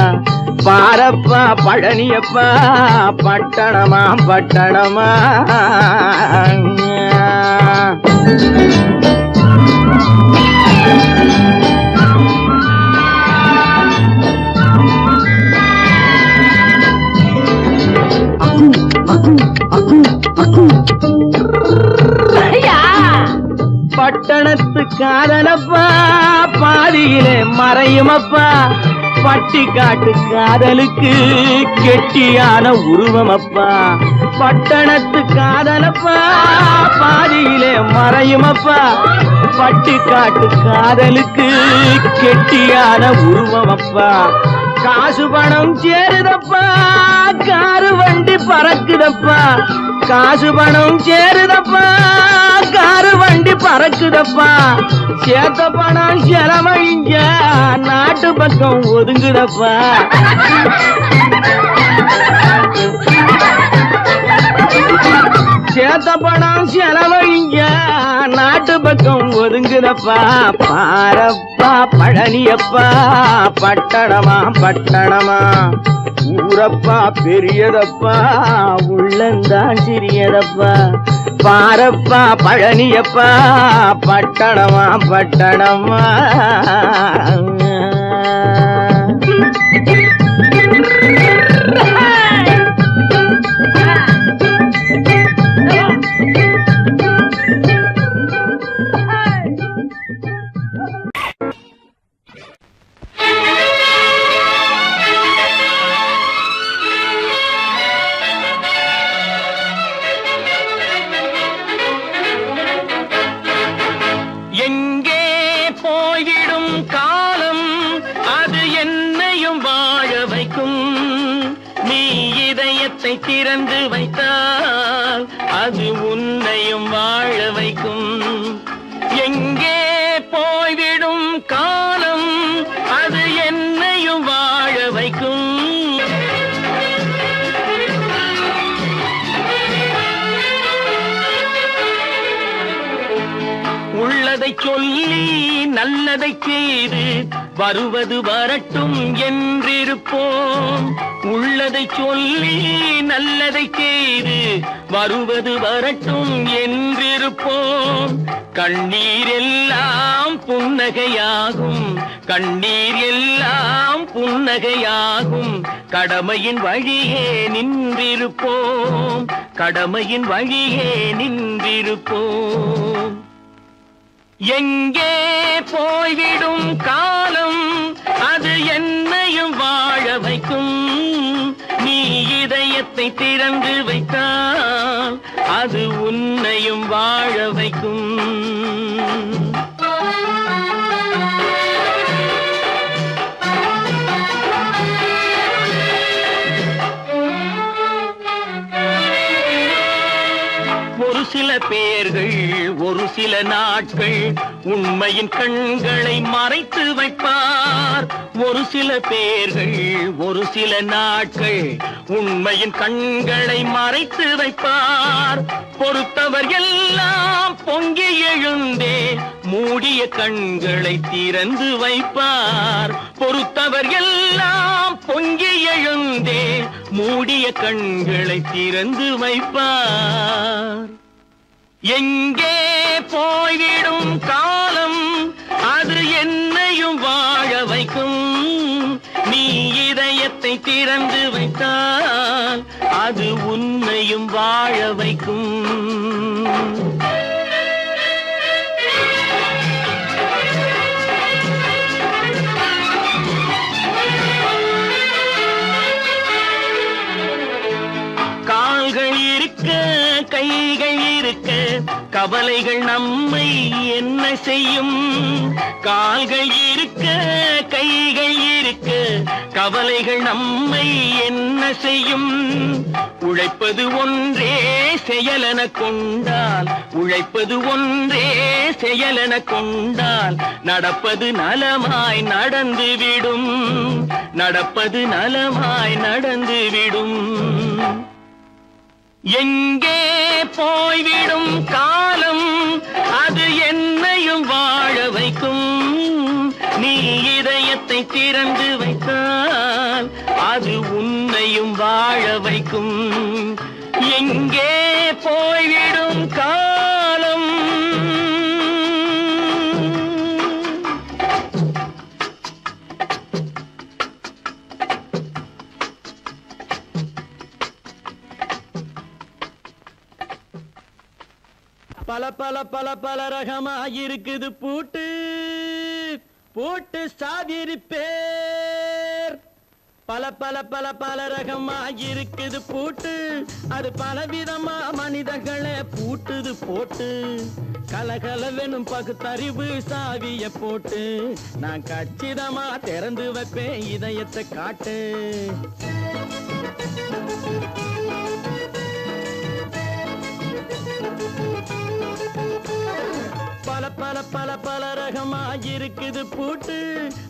S4: பாரப்பா பழனியப்பா பட்டணமா பட்டணமா. பட்டணத்து காதலப்பா பாதியிலே மறையுமப்பா, பட்டி காட்டு காதலுக்கு கெட்டியான உருவமப்பா, பட்டணத்து காதலப்பா பாதியிலே மறையுமப்பா, பட்டி காட்டு காதலுக்கு கெட்டியான உருவமப்பா, காசு பணம் சேருதப்பா காரு வண்டி பறக்குதப்பா, காசு பணம் சேருதப்பா காரு வண்டி பறக்குதப்பா, சேத்த பணம் செலவழிஞ்ச நாட்டு பக்கம் ஒதுங்குதப்பா, சேத்த பணம் செலவழிஞ்ச நாட்டு பக்கம் ஒதுங்குதப்பா, பாரப்பா பழனியப்பா பட்டணமா பட்டணமா, ஊரப்பா பெரியதப்பா உள்ளந்தான் சிறியதப்பா, பாரப்பா பழனியப்பா பட்டணமா பட்டணமா. எங்கே போய்விடும் காலம் இதயத்தை திறந்து வைத்தால் அது உன்னையும் வாழ வைக்கும். எங்கே போய்விடும் காலம் அது என்னையும் வாழ வைக்கும். உள்ளதை சொல்லி நல்லதை செய்து வருவது வரட்டும் என்றிருப்போம். உள்ளதை சொல்லி நல்லதை செய்து வருவது வரட்டும் என்றிருப்போம். கண்ணீர் எல்லாம் புன்னகையாகும், கண்ணீர் எல்லாம் புன்னகையாகும். கடமையின் வழியே நின்றிருப்போம், கடமையின் வழியே நின்றிருப்போம். எங்கே போய்விடும் காலம் அது என்னையும் வாழ வைக்கும். நீ இதயத்தை திறந்து வைத்தால் அது உன்னையும் வாழ வைக்கும். ஒரு சில பேர்கள் ஒரு சில நாட்கள் உண்மையின் கண்களை மறைத்து வைப்பார். ஒரு சில பேர்கள் ஒரு சில நாட்கள் உண்மையின் கண்களை மறைத்து வைப்பார். பொறுத்தவர் எல்லாம் பொங்கி எழுந்தே மூடிய கண்களை திறந்து வைப்பார். பொறுத்தவர் எல்லாம் பொங்கி எழுந்தே மூடிய கண்களை திறந்து வைப்பார். எங்கே போய்விடும் காலம் அது என்னையும் வாழ வைக்கும். நீ இதயத்தை திறந்து வைத்தால் அது உன்னையும் வாழ வைக்கும். கால்கள் இருக்க கைகள் இருக்க கவலைகள் நம்மை என்ன செய்யும். கால்கள் இருக்க கைகள் இருக்க கவலைகள் நம்மை என்ன செய்யும். உழைப்பது ஒன்றே செயலென கொண்டால், உழைப்பது ஒன்றே செயலென கொண்டால் நடப்பது நலமாய் நடந்துவிடும், நடப்பது நலமாய் நடந்துவிடும். எங்கே போய்விடும் காலம் அது என்னையும் வாழ வைக்கும். நீ இதயத்தை திறந்து வைத்தால் அது உன்னையும் வாழ வைக்கும். எங்கே போய்விடும் காலம் பல பல பல பல ரகமா இருக்குது பூட்டு பூட்டு சாவிரி பேர். பல பல பல பல ரகமா இருக்குது பூட்டு அது பலவிதமா மனிதர்களை பூட்டுது போட்டு. கலகலவெனும் பகுத்தறிவு சாவிய போட்டு நான் கச்சிதமா திறந்து வைப்பேன் இதயத்தை காட்டு. பல பல பல பல ரகமா இருக்குது பூட்டு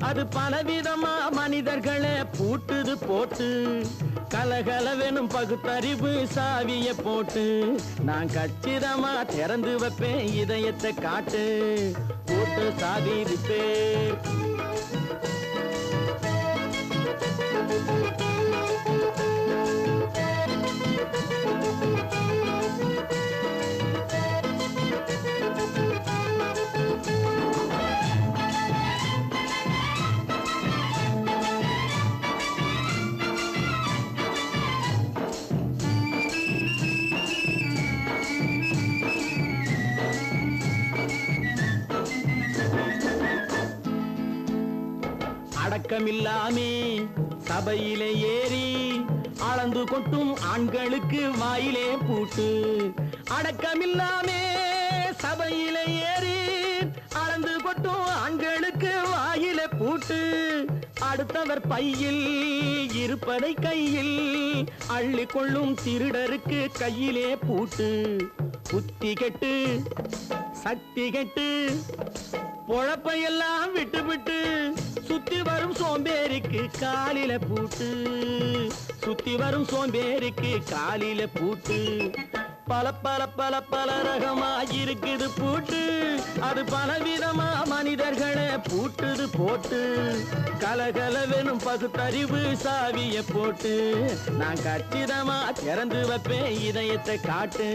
S4: அது பலவிதமா மனிதர்களை பூட்டுது போட்டு. கலகலவெனும் பகுத்தறிவு சாவிய போட்டு நான் கச்சிதமா திறந்து வைப்பேன் இதயத்தை காட்டு. பூட்டு சாவி ரிப்பேர். அடக்கமில்லாமே சபையிலே ஏறி அளந்து கொட்டும் ஆண்களுக்கு வாயிலே பூட்டு. அடக்கமில்லாமே சபையிலே ஏறி அளந்து கொட்டும் ஆண்களுக்கு வாயிலே பூட்டு. அடுத்தவர் பையில் இருப்பதை கையில் அள்ளி கொள்ளும் திருடருக்கு கையிலே பூட்டு. புத்தி கெட்டு சக்தி கெட்டு பொழப்பையெல்லாம் விட்டு விட்டு சுத்தி வரும் சோம்பேறிக்கு காலில பூட்டு. சுத்தி வரும் சோம்பேறிக்கு காலில பூட்டு. பல பல பல பல ரகமா இருக்குது பூட்டு. அது பலவிதமா மனிதர்களை பூட்டுது போட்டு. கலகலவெனும் பகுத்தறிவு சாவிய போட்டு நான் கச்சிதமா திறந்து வைப்பேன் இதயத்தை காட்டு.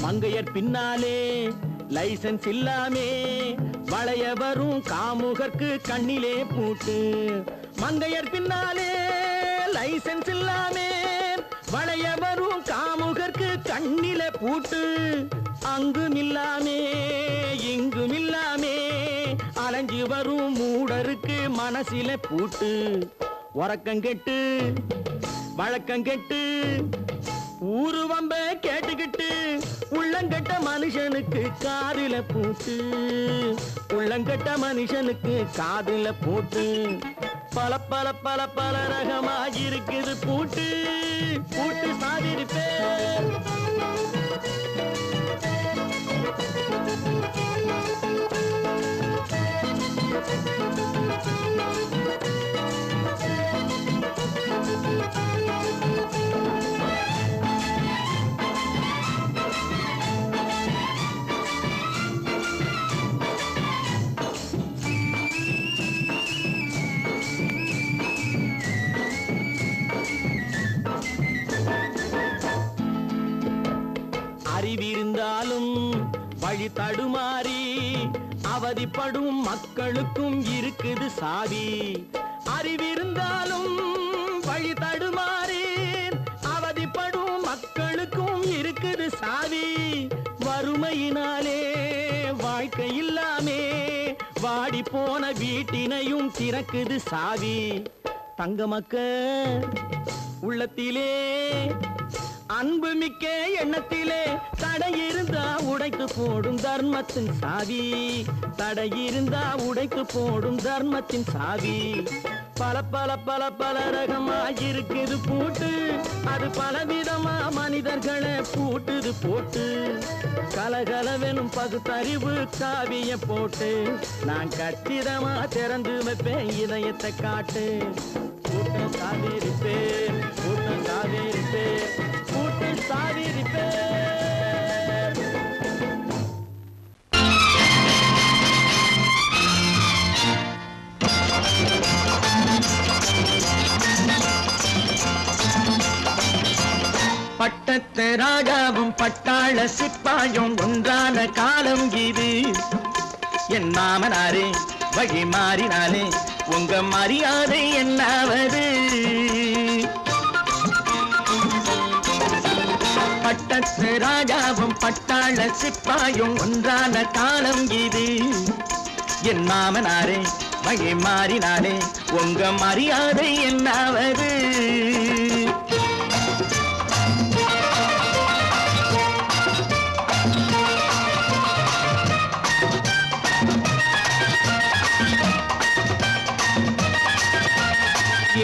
S4: மங்கையர் பின்னாலே லைசன்ஸ் இல்லாமே வளைய வரும் காமுகர்க்கு கண்ணிலே பூட்டு. மங்கையர் பின்னாலே லைசன்ஸ் இல்லாமே வளைய வரும் காமுகர்க்கு கண்ணிலே பூட்டு. அங்கும் இல்லாமே இங்கும் இல்லாமே அலைஞ்சு வரும் மூடருக்கு மனசில பூட்டு. உறக்கங்கெட்டு வழக்கங்கெட்டு ஊரு வம்ப கேட்டுக்கிட்டு உள்ளங்கட்ட மனுஷனுக்கு காதில பூட்டு. உள்ளங்கட்ட மனுஷனுக்கு காதில பூட்டு. பல பல பல பல ரகமா இருக்குது பூட்டு. பூட்டு சாதிருப்பேன். அறிவிருந்தாலும் வழி தடுமாறி அவதிப்படும் மக்களுக்கும் இருக்குது சாவி. அறிவிருந்தாலும் வழி தடுமாறி அவதிப்படும் மக்களுக்கும் இருக்குது சாவி. வறுமையினாலே வாழ்க்கை இல்லாமே வாடி போன வீட்டினையும் திறக்குது சாவி. தங்க மக்க உள்ளத்திலே அன்பு மிக்க எண்ணத்திலே தடை இருந்தா உடைத்து போடும் தர்மத்தின் சாவி. தடை இருந்தா உடைத்து போடும் தர்மத்தின் சாவி. பல பல பல பல ரகமா இருக்குது பூட்டு. அது பலவிதமா மனிதர்களை பூட்டுது போட்டு. கலகலவெனும் பகுத்தறிவு காவிய போட்டு நான் கச்சிதமா திறந்து வைப்பேன் இதயத்தை காட்டு. கூட்டம் சாதிருப்பேன் கூட்டம் சாதிருப்பேன் கூட்டு சாதிருப்பேன். பட்டத்து ராஜாவும் பட்டாள சிப்பாயும் ஒன்றான காலம் இது. என் மாமனாரே வழி மாறினாலே உங்க மரியாதை என்னாவது? பட்டத்து ராஜாவும் பட்டாள சிப்பாயும் ஒன்றான காலம் இது. என் மாமனாரே வழி மாறினாலே உங்க மரியாதை என்னாவது?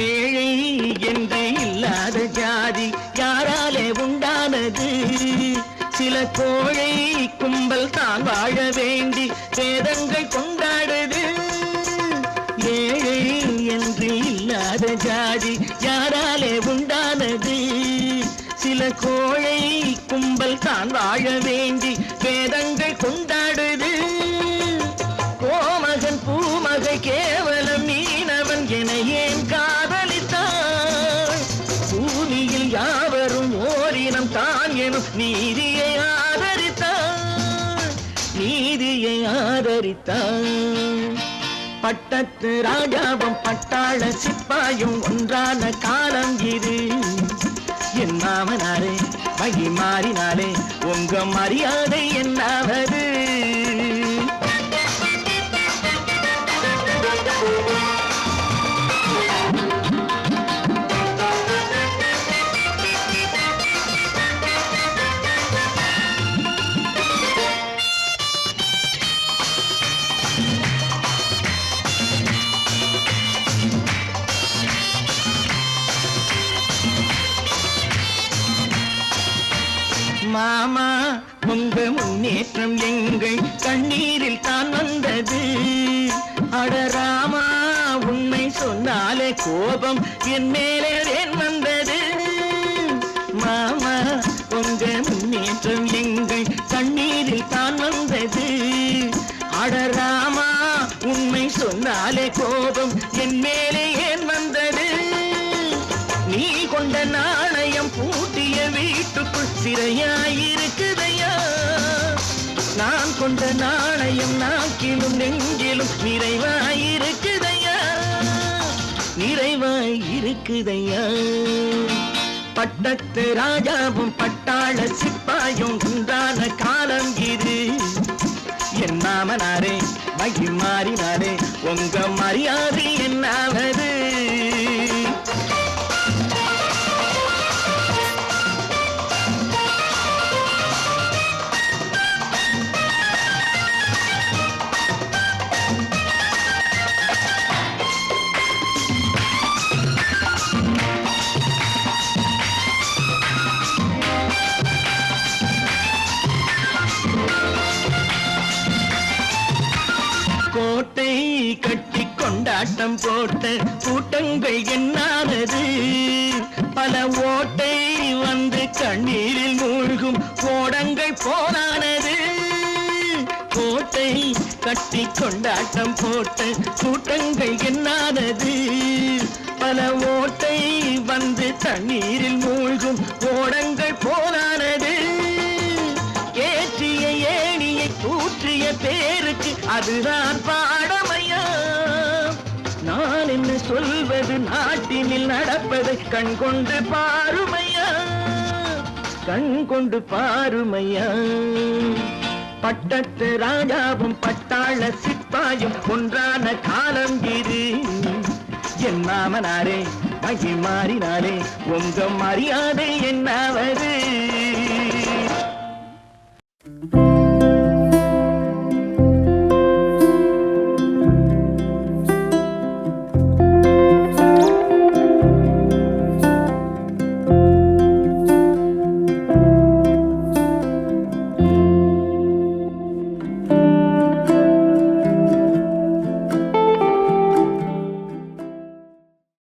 S4: ஏழை என்று இல்லாத ஜாதி யாராலே உண்டானது? சில கோழை கும்பல் தான் வாழ வேண்டி வேதங்கள் கொண்டாடுது. ஏழை என்று இல்லாத ஜாதி யாராலே உண்டானது? சில கோழை கும்பல் தான் வாழ வேண்டி வேதங்கள் கொண்டாடுது. கோமகன் பூமகை கேவலம் மீனவன் என ஏன் காதலித்தான்? பூமியில் யாவரும் ஓரினம் தான் எனும் நீதியை ஆதரித்தான். நீதியை ஆதரித்தான். பட்டத்து ராஜாவும் பட்டாள சிப்பாயும் ஒன்றான காலம் இது. என் மாமனாரே வழி மாறினாலே உங்க மரியாதை என்னாவது? மாமா உங்க முன்னேற்றம் எங்கள் கண்ணீரில் தான் வந்தது. அடராமா உண்மை சொன்னாலே கோபம் என் மேலே ஏன் வந்தது. மாமா உங்க முன்னேற்றம் எங்கள் கண்ணீரில் தான் வந்தது. அடராமா உண்மை சொன்னாலே கோபம் என் மேலே ஏன் வந்தது. நீ கொண்ட நாணயம் பூட்டிய வீட்டுக்குள் சிறையாயிருக்குதையா. நான் கொண்ட நாணயம் நாக்கிலும் நெஞ்சிலும் நிறைவாயிருக்குதையா, நிறைவாயிருக்குதையா. பட்டத்து ராஜாவும் பட்டாள சிப்பாயும் உண்டான காலம் இது. என் மாமனாரே மகி மாறினாரே உங்க மரியாதை என்னாவது. கோட்டை கட்டி கொண்டாட்டம் போட்ட கூட்டங்கள் என்னானது. பல ஓட்டை வந்து கண்ணீரில் மூழ்கும் கோடங்கள் போனானது. கோட்டை கட்டி கொண்டாட்டம் போட்ட கூட்டங்கள் என்னானது. பல ஓட்டை வந்து தண்ணீரில் மூழ்கும் கோடங்கள் போனானது. ஏற்றிய ஏணியை தூற்றிய பேருக்கு அதுதான் பாடமையா. நான் என்ன சொல்வது நாட்டினில் நடப்பதை கண் கொண்டு பாருமையா, கண் கொண்டு பாருமையா. பட்டத்து ராஜாவும் பட்டாள சிப்பாயும் ஒன்றான காலம் இது. என் மாமனாரே மகி மாறினாரே உங்க மரியாதை என்னாவது.